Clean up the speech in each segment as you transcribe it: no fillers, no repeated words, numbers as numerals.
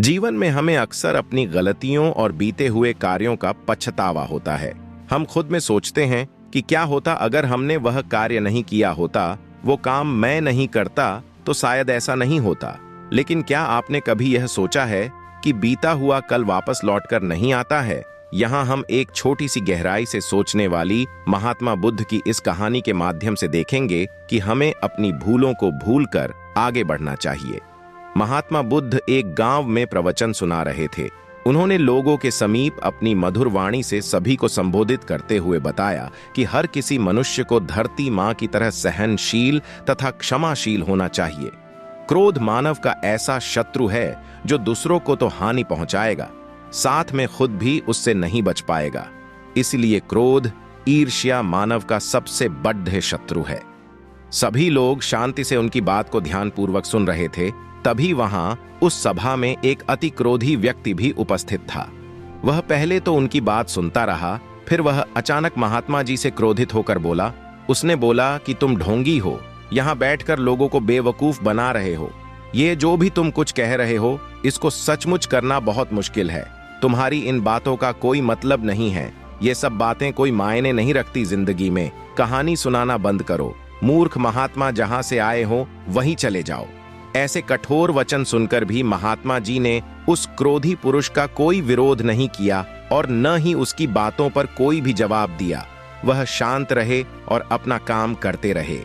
जीवन में हमें अक्सर अपनी गलतियों और बीते हुए कार्यों का पछतावा होता है। हम खुद में सोचते हैं कि क्या होता अगर हमने वह कार्य नहीं किया होता, वो काम मैं नहीं करता तो शायद ऐसा नहीं होता। लेकिन क्या आपने कभी यह सोचा है कि बीता हुआ कल वापस लौटकर नहीं आता है? यहाँ हम एक छोटी सी गहराई से सोचने वाली महात्मा बुद्ध की इस कहानी के माध्यम से देखेंगे कि हमें अपनी भूलों को भूलकर आगे बढ़ना चाहिए। महात्मा बुद्ध एक गांव में प्रवचन सुना रहे थे। उन्होंने लोगों के समीप अपनी मधुर वाणी से सभी को संबोधित करते हुए बताया कि हर किसी मनुष्य को धरती मां की तरह सहनशील तथा क्षमाशील होना चाहिए। क्रोध मानव का ऐसा शत्रु है जो दूसरों को तो हानि पहुंचाएगा, साथ में खुद भी उससे नहीं बच पाएगा। इसलिए क्रोध, ईर्ष्या मानव का सबसे बड़ा शत्रु है। सभी लोग शांति से उनकी बात को ध्यानपूर्वक सुन रहे थे। तभी वहां उस सभा में एक अति क्रोधी व्यक्ति भी उपस्थित था। वह पहले तो उनकी बात सुनता रहा, फिर वह अचानक महात्मा जी से क्रोधित होकर बोला। उसने बोला कि तुम ढोंगी हो, यहाँ बैठकर लोगों को बेवकूफ बना रहे हो। ये जो भी तुम कुछ कह रहे हो, इसको सचमुच करना बहुत मुश्किल है। तुम्हारी इन बातों का कोई मतलब नहीं है। ये सब बातें कोई मायने नहीं रखती जिंदगी में। कहानी सुनाना बंद करो। मूर्ख महात्मा जहां से आए हो वहीं चले जाओ। ऐसे कठोर वचन सुनकर भी महात्मा जी ने उस क्रोधी पुरुष का कोई विरोध नहीं किया और न ही उसकी बातों पर कोई भी जवाब दिया। वह शांत रहे और अपना काम करते रहे,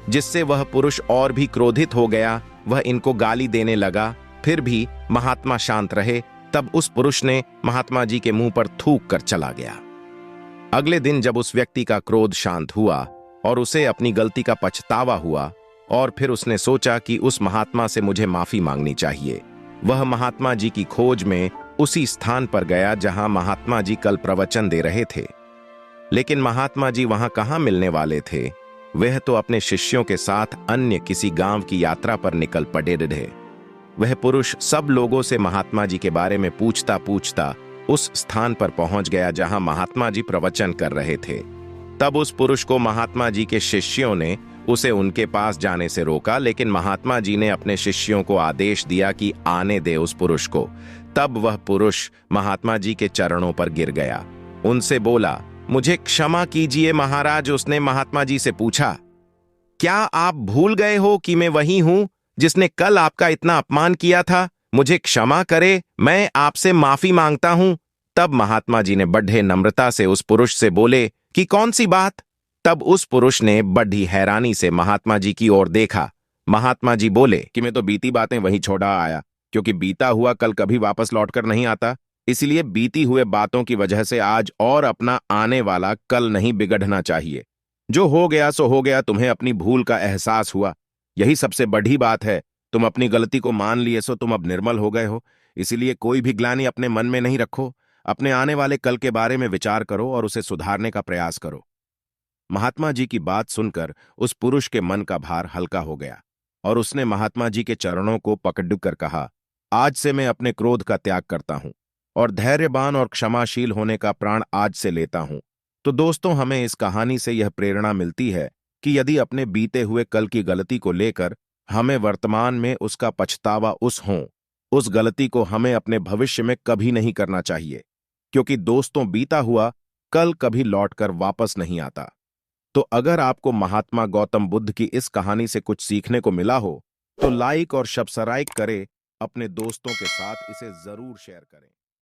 जिससे वह पुरुष और भी क्रोधित हो गया। वह इनको गाली देने लगा, फिर भी महात्मा शांत रहे। तब उस पुरुष ने महात्मा जी के मुंह पर थूक कर चला गया। अगले दिन जब उस व्यक्ति का क्रोध शांत हुआ और उसे अपनी गलती का पछतावा हुआ, और फिर उसने सोचा कि उस महात्मा से मुझे माफी मांगनी चाहिए। वह महात्मा जी की खोज में उसी स्थान पर गया जहां महात्मा जी कल प्रवचन दे रहे थे। लेकिन महात्मा जी वहां कहां मिलने वाले थे? वह तो अपने शिष्यों के साथ अन्य किसी गांव की यात्रा पर निकल पड़े थे। वह पुरुष सब लोगों से महात्मा जी के बारे में पूछता पूछता उस स्थान पर पहुंच गया जहां महात्मा जी प्रवचन कर रहे थे। तब उस पुरुष को महात्मा जी के शिष्यों ने उसे उनके पास जाने से रोका, लेकिन महात्मा जी ने अपने शिष्यों को आदेश दिया कि आने दे उस पुरुष को। तब वह पुरुष महात्मा जी के चरणों पर गिर गया। उनसे बोला, मुझे क्षमा कीजिए महाराज। उसने महात्मा जी से पूछा, क्या आप भूल गए हो कि मैं वही हूं जिसने कल आपका इतना अपमान किया था? मुझे क्षमा करे, मैं आपसे माफी मांगता हूं। तब महात्मा जी ने बड़े नम्रता से उस पुरुष से बोले कि कौन सी बात? तब उस पुरुष ने बड़ी हैरानी से महात्मा जी की ओर देखा। महात्मा जी बोले कि मैं तो बीती बातें वहीं छोड़ा आया, क्योंकि बीता हुआ कल कभी वापस लौटकर नहीं आता। इसलिए बीती हुए बातों की वजह से आज और अपना आने वाला कल नहीं बिगड़ना चाहिए। जो हो गया सो हो गया। तुम्हें अपनी भूल का एहसास हुआ, यही सबसे बड़ी बात है। तुम अपनी गलती को मान लिए, सो तुम अब निर्मल हो गए हो। इसीलिए कोई भी ग्लानि अपने मन में नहीं रखो। अपने आने वाले कल के बारे में विचार करो और उसे सुधारने का प्रयास करो। महात्मा जी की बात सुनकर उस पुरुष के मन का भार हल्का हो गया और उसने महात्मा जी के चरणों को पकड़कर कहा, आज से मैं अपने क्रोध का त्याग करता हूं और धैर्यवान और क्षमाशील होने का प्राण आज से लेता हूं। तो दोस्तों, हमें इस कहानी से यह प्रेरणा मिलती है कि यदि अपने बीते हुए कल की गलती को लेकर हमें वर्तमान में उसका पछतावा उस गलती को हमें अपने भविष्य में कभी नहीं करना चाहिए, क्योंकि दोस्तों, बीता हुआ कल कभी लौटकर वापस नहीं आता। तो अगर आपको महात्मा गौतम बुद्ध की इस कहानी से कुछ सीखने को मिला हो तो लाइक और सब्सक्राइब करें। अपने दोस्तों के साथ इसे जरूर शेयर करें।